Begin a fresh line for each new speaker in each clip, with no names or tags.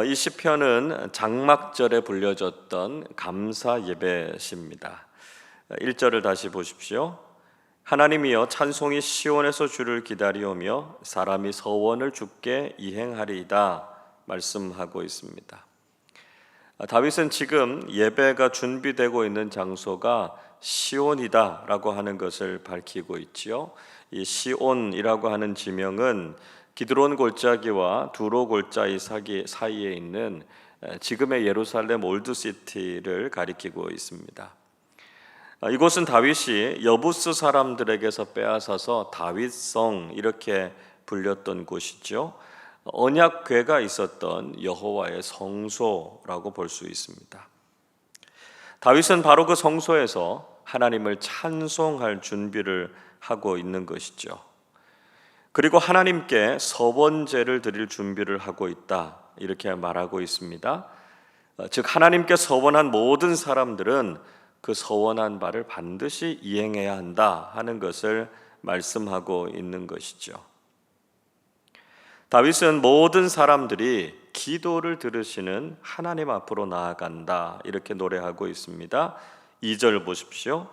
이 시편은 장막절에 불려졌던 감사 예배시입니다. 1절을 다시 보십시오. 하나님이여 찬송이 시온에서 주를 기다리오며 사람이 서원을 주께 이행하리이다 말씀하고 있습니다. 다윗은 지금 예배가 준비되고 있는 장소가 시온이다 라고 하는 것을 밝히고 있지요. 이 시온이라고 하는 지명은 기드론 골짜기와 두로 골짜기 사이에 있는 지금의 예루살렘 올드시티를 가리키고 있습니다. 이곳은 다윗이 여부스 사람들에게서 빼앗아서 다윗성 이렇게 불렸던 곳이죠. 언약궤가 있었던 여호와의 성소라고 볼 수 있습니다. 다윗은 바로 그 성소에서 하나님을 찬송할 준비를 하고 있는 것이죠. 그리고 하나님께 서번제를 드릴 준비를 하고 있다 이렇게 말하고 있습니다. 즉 하나님께 서원한 모든 사람들은 그 서원한 바를 반드시 이행해야 한다 하는 것을 말씀하고 있는 것이죠. 다윗은 모든 사람들이 기도를 들으시는 하나님 앞으로 나아간다 이렇게 노래하고 있습니다. 2절 보십시오.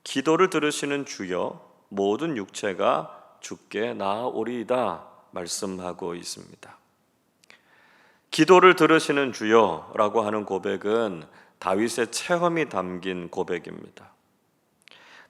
기도를 들으시는 주여 모든 육체가 주께 나아오리이다 말씀하고 있습니다. 기도를 들으시는 주여라고 하는 고백은 다윗의 체험이 담긴 고백입니다.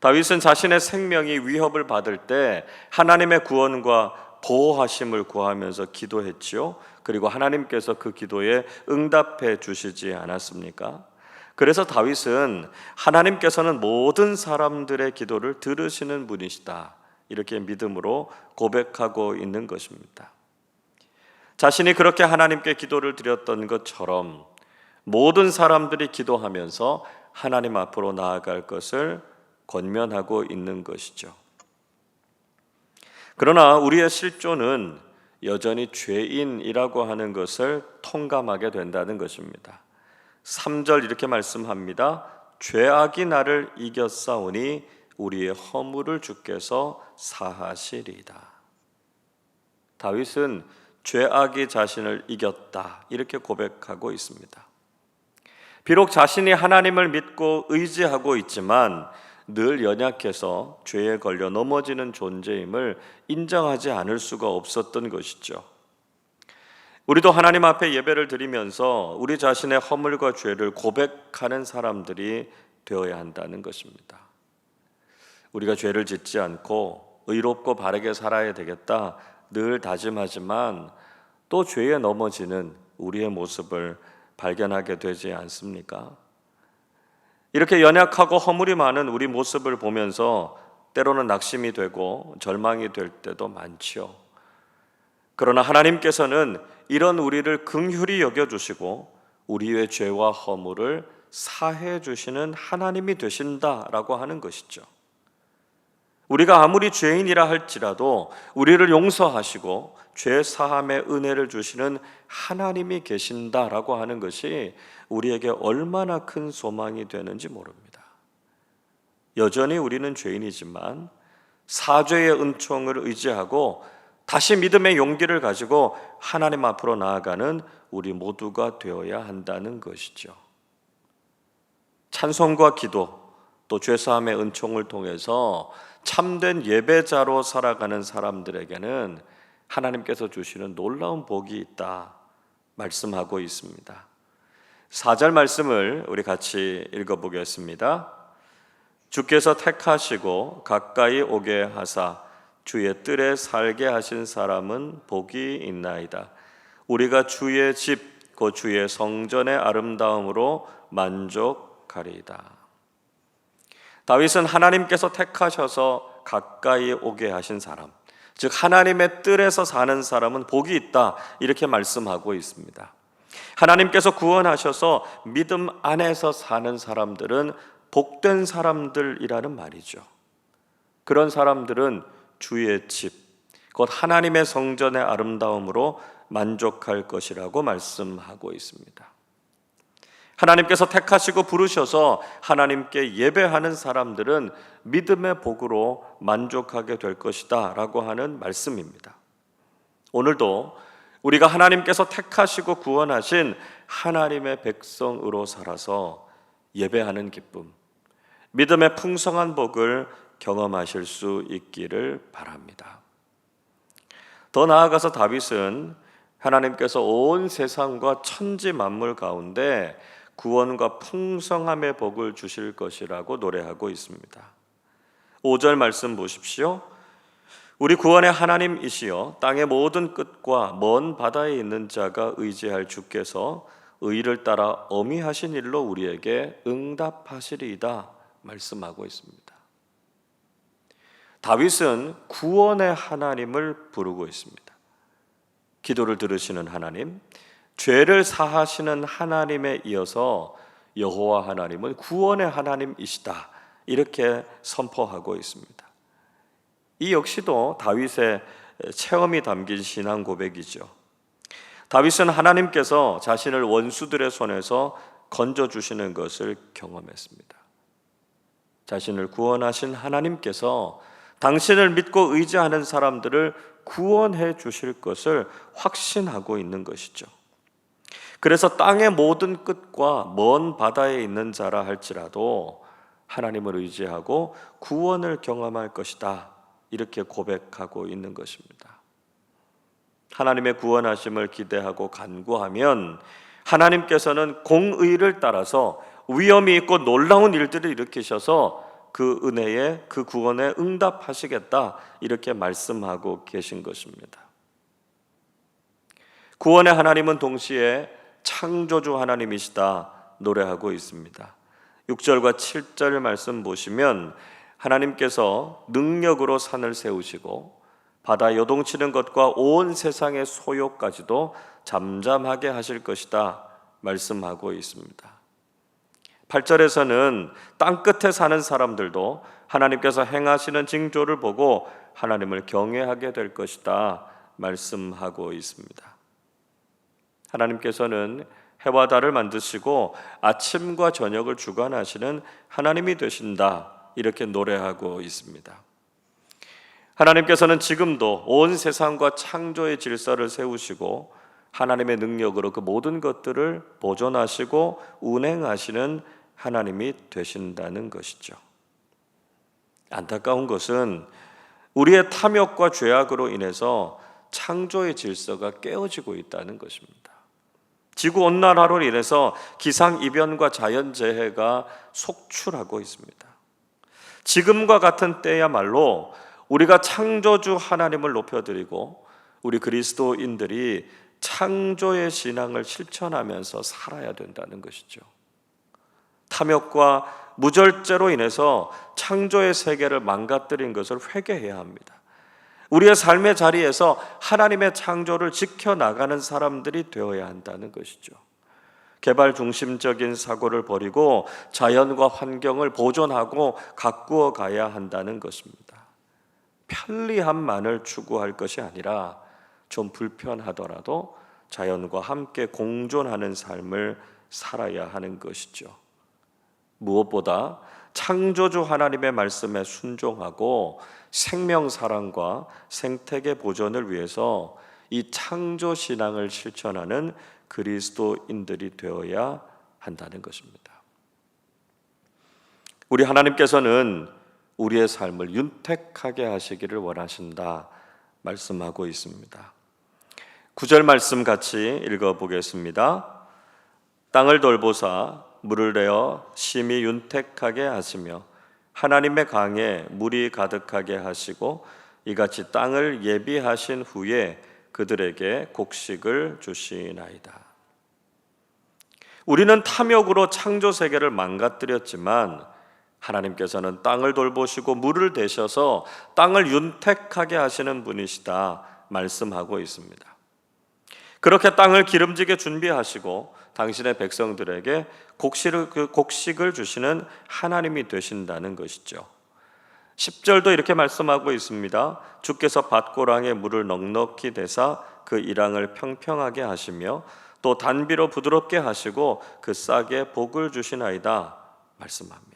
다윗은 자신의 생명이 위협을 받을 때 하나님의 구원과 보호하심을 구하면서 기도했지요. 그리고 하나님께서 그 기도에 응답해 주시지 않았습니까? 그래서 다윗은 하나님께서는 모든 사람들의 기도를 들으시는 분이시다 이렇게 믿음으로 고백하고 있는 것입니다. 자신이 그렇게 하나님께 기도를 드렸던 것처럼 모든 사람들이 기도하면서 하나님 앞으로 나아갈 것을 권면하고 있는 것이죠. 그러나 우리의 실존은 여전히 죄인이라고 하는 것을 통감하게 된다는 것입니다. 3절 이렇게 말씀합니다. 죄악이 나를 이겼사오니 우리의 허물을 주께서 사하시리이다. 다윗은 죄악이 자신을 이겼다 이렇게 고백하고 있습니다. 비록 자신이 하나님을 믿고 의지하고 있지만 늘 연약해서 죄에 걸려 넘어지는 존재임을 인정하지 않을 수가 없었던 것이죠. 우리도 하나님 앞에 예배를 드리면서 우리 자신의 허물과 죄를 고백하는 사람들이 되어야 한다는 것입니다. 우리가 죄를 짓지 않고 의롭고 바르게 살아야 되겠다 늘 다짐하지만 또 죄에 넘어지는 우리의 모습을 발견하게 되지 않습니까? 이렇게 연약하고 허물이 많은 우리 모습을 보면서 때로는 낙심이 되고 절망이 될 때도 많지요. 그러나 하나님께서는 이런 우리를 긍휼히 여겨주시고 우리의 죄와 허물을 사해 주시는 하나님이 되신다라고 하는 것이죠. 우리가 아무리 죄인이라 할지라도 우리를 용서하시고 죄 사함의 은혜를 주시는 하나님이 계신다라고 하는 것이 우리에게 얼마나 큰 소망이 되는지 모릅니다. 여전히 우리는 죄인이지만 사죄의 은총을 의지하고 다시 믿음의 용기를 가지고 하나님 앞으로 나아가는 우리 모두가 되어야 한다는 것이죠. 찬송과 기도 또 죄사함의 은총을 통해서 참된 예배자로 살아가는 사람들에게는 하나님께서 주시는 놀라운 복이 있다 말씀하고 있습니다. 4절 말씀을 우리 같이 읽어보겠습니다. 주께서 택하시고 가까이 오게 하사 주의 뜰에 살게 하신 사람은 복이 있나이다. 우리가 주의 집, 곧 주의 성전의 아름다움으로 만족하리이다. 다윗은 하나님께서 택하셔서 가까이 오게 하신 사람, 즉 하나님의 뜰에서 사는 사람은 복이 있다 이렇게 말씀하고 있습니다. 하나님께서 구원하셔서 믿음 안에서 사는 사람들은 복된 사람들이라는 말이죠. 그런 사람들은 주의 집, 곧 하나님의 성전의 아름다움으로 만족할 것이라고 말씀하고 있습니다. 하나님께서 택하시고 부르셔서 하나님께 예배하는 사람들은 믿음의 복으로 만족하게 될 것이다 라고 하는 말씀입니다. 오늘도 우리가 하나님께서 택하시고 구원하신 하나님의 백성으로 살아서 예배하는 기쁨, 믿음의 풍성한 복을 경험하실 수 있기를 바랍니다. 더 나아가서 다윗은 하나님께서 온 세상과 천지 만물 가운데 구원과 풍성함의 복을 주실 것이라고 노래하고 있습니다. 5절 말씀 보십시오. 우리 구원의 하나님이시여 땅의 모든 끝과 먼 바다에 있는 자가 의지할 주께서 의를 따라 어미하신 일로 우리에게 응답하시리이다 말씀하고 있습니다. 다윗은 구원의 하나님을 부르고 있습니다. 기도를 들으시는 하나님, 죄를 사하시는 하나님에 이어서 여호와 하나님은 구원의 하나님이시다 이렇게 선포하고 있습니다. 이 역시도 다윗의 체험이 담긴 신앙 고백이죠. 다윗은 하나님께서 자신을 원수들의 손에서 건져주시는 것을 경험했습니다. 자신을 구원하신 하나님께서 당신을 믿고 의지하는 사람들을 구원해 주실 것을 확신하고 있는 것이죠. 그래서 땅의 모든 끝과 먼 바다에 있는 자라 할지라도 하나님을 의지하고 구원을 경험할 것이다 이렇게 고백하고 있는 것입니다. 하나님의 구원하심을 기대하고 간구하면 하나님께서는 공의를 따라서 위험이 있고 놀라운 일들을 일으키셔서 그 은혜에 그 구원에 응답하시겠다 이렇게 말씀하고 계신 것입니다. 구원의 하나님은 동시에 창조주 하나님이시다 노래하고 있습니다. 6절과 7절 말씀 보시면 하나님께서 능력으로 산을 세우시고 바다 요동치는 것과 온 세상의 소요까지도 잠잠하게 하실 것이다 말씀하고 있습니다. 8절에서는 땅끝에 사는 사람들도 하나님께서 행하시는 징조를 보고 하나님을 경외하게 될 것이다 말씀하고 있습니다. 하나님께서는 해와 달을 만드시고 아침과 저녁을 주관하시는 하나님이 되신다 이렇게 노래하고 있습니다. 하나님께서는 지금도 온 세상과 창조의 질서를 세우시고 하나님의 능력으로 그 모든 것들을 보존하시고 운행하시는 하나님이 되신다는 것이죠. 안타까운 것은 우리의 탐욕과 죄악으로 인해서 창조의 질서가 깨어지고 있다는 것입니다. 지구온난화로 인해서 기상이변과 자연재해가 속출하고 있습니다. 지금과 같은 때야말로 우리가 창조주 하나님을 높여드리고 우리 그리스도인들이 창조의 신앙을 실천하면서 살아야 된다는 것이죠. 탐욕과 무절제로 인해서 창조의 세계를 망가뜨린 것을 회개해야 합니다. 우리의 삶의 자리에서 하나님의 창조를 지켜나가는 사람들이 되어야 한다는 것이죠. 개발 중심적인 사고를 버리고 자연과 환경을 보존하고 가꾸어 가야 한다는 것입니다. 편리함만을 추구할 것이 아니라 좀 불편하더라도 자연과 함께 공존하는 삶을 살아야 하는 것이죠. 무엇보다 창조주 하나님의 말씀에 순종하고 생명 사랑과 생태계 보존을 위해서 이 창조 신앙을 실천하는 그리스도인들이 되어야 한다는 것입니다. 우리 하나님께서는 우리의 삶을 윤택하게 하시기를 원하신다 말씀하고 있습니다. 9절 말씀 같이 읽어보겠습니다. 땅을 돌보사 물을 내어 심히 윤택하게 하시며 하나님의 강에 물이 가득하게 하시고 이같이 땅을 예비하신 후에 그들에게 곡식을 주시나이다. 우리는 탐욕으로 창조 세계를 망가뜨렸지만 하나님께서는 땅을 돌보시고 물을 대셔서 땅을 윤택하게 하시는 분이시다 말씀하고 있습니다. 그렇게 땅을 기름지게 준비하시고 당신의 백성들에게 곡식을 주시는 하나님이 되신다는 것이죠. 10절도 이렇게 말씀하고 있습니다. 주께서 밭고랑에 물을 넉넉히 대사 그 이랑을 평평하게 하시며 또 단비로 부드럽게 하시고 그 싹에 복을 주시나이다 말씀합니다.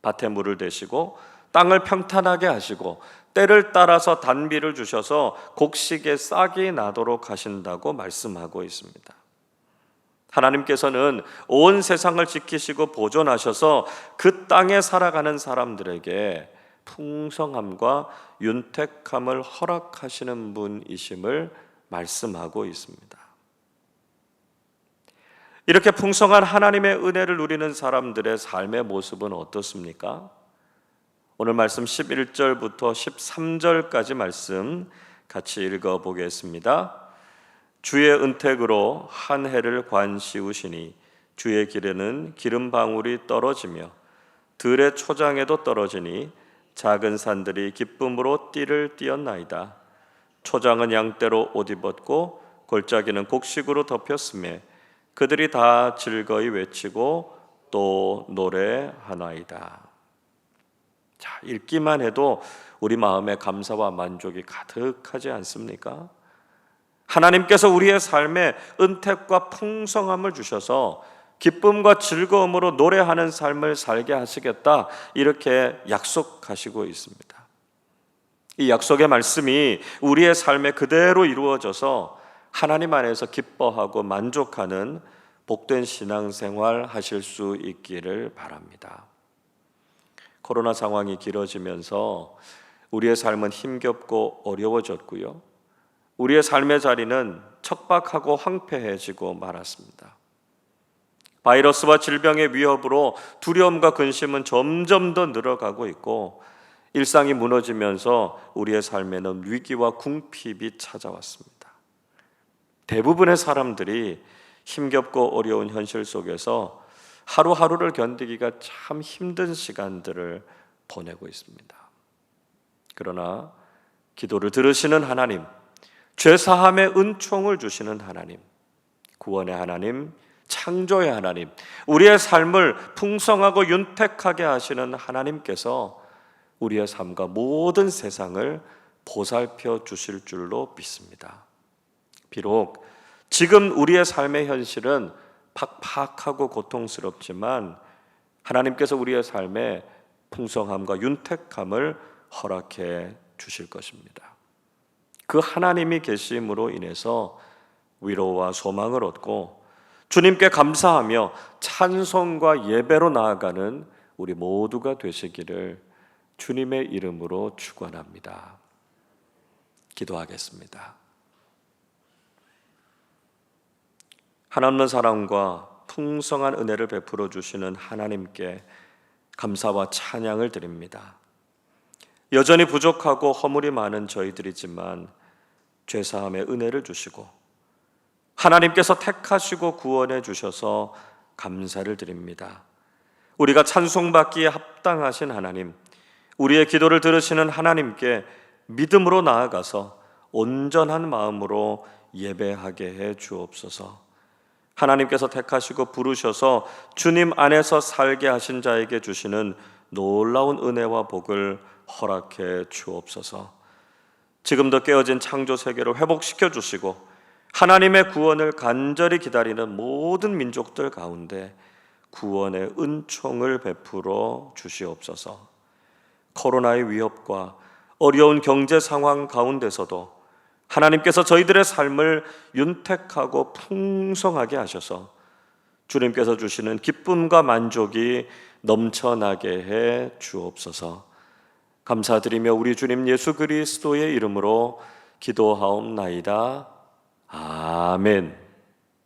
밭에 물을 대시고 땅을 평탄하게 하시고 때를 따라서 단비를 주셔서 곡식에 싹이 나도록 하신다고 말씀하고 있습니다. 하나님께서는 온 세상을 지키시고 보존하셔서 그 땅에 살아가는 사람들에게 풍성함과 윤택함을 허락하시는 분이심을 말씀하고 있습니다. 이렇게 풍성한 하나님의 은혜를 누리는 사람들의 삶의 모습은 어떻습니까? 오늘 말씀 11절부터 13절까지 말씀 같이 읽어보겠습니다. 주의 은택으로 한 해를 관시우시니 주의 길에는 기름 방울이 떨어지며 들의 초장에도 떨어지니 작은 산들이 기쁨으로 띠를 띠었나이다. 초장은 양떼로 옷 입었고 골짜기는 곡식으로 덮였으며 그들이 다 즐거이 외치고 또 노래하나이다. 자, 읽기만 해도 우리 마음에 감사와 만족이 가득하지 않습니까? 하나님께서 우리의 삶에 은택과 풍성함을 주셔서 기쁨과 즐거움으로 노래하는 삶을 살게 하시겠다, 이렇게 약속하시고 있습니다. 이 약속의 말씀이 우리의 삶에 그대로 이루어져서 하나님 안에서 기뻐하고 만족하는 복된 신앙생활 하실 수 있기를 바랍니다. 코로나 상황이 길어지면서 우리의 삶은 힘겹고 어려워졌고요, 우리의 삶의 자리는 척박하고 황폐해지고 말았습니다. 바이러스와 질병의 위협으로 두려움과 근심은 점점 더 늘어가고 있고 일상이 무너지면서 우리의 삶에는 위기와 궁핍이 찾아왔습니다. 대부분의 사람들이 힘겹고 어려운 현실 속에서 하루하루를 견디기가 참 힘든 시간들을 보내고 있습니다. 그러나 기도를 들으시는 하나님, 죄사함의 은총을 주시는 하나님, 구원의 하나님, 창조의 하나님, 우리의 삶을 풍성하고 윤택하게 하시는 하나님께서 우리의 삶과 모든 세상을 보살펴 주실 줄로 믿습니다. 비록 지금 우리의 삶의 현실은 팍팍하고 고통스럽지만 하나님께서 우리의 삶에 풍성함과 윤택함을 허락해 주실 것입니다. 그 하나님이 계심으로 인해서 위로와 소망을 얻고 주님께 감사하며 찬송과 예배로 나아가는 우리 모두가 되시기를 주님의 이름으로 축원합니다. 기도하겠습니다. 한없는 사랑과 풍성한 은혜를 베풀어 주시는 하나님께 감사와 찬양을 드립니다. 여전히 부족하고 허물이 많은 저희들이지만 죄사함의 은혜를 주시고 하나님께서 택하시고 구원해 주셔서 감사를 드립니다. 우리가 찬송받기에 합당하신 하나님, 우리의 기도를 들으시는 하나님께 믿음으로 나아가서 온전한 마음으로 예배하게 해 주옵소서. 하나님께서 택하시고 부르셔서 주님 안에서 살게 하신 자에게 주시는 놀라운 은혜와 복을 허락해 주옵소서. 지금도 깨어진 창조 세계를 회복시켜 주시고 하나님의 구원을 간절히 기다리는 모든 민족들 가운데 구원의 은총을 베풀어 주시옵소서. 코로나의 위협과 어려운 경제 상황 가운데서도 하나님께서 저희들의 삶을 윤택하고 풍성하게 하셔서 주님께서 주시는 기쁨과 만족이 넘쳐나게 해 주옵소서. 감사드리며 우리 주님 예수 그리스도의 이름으로 기도하옵나이다. 아멘.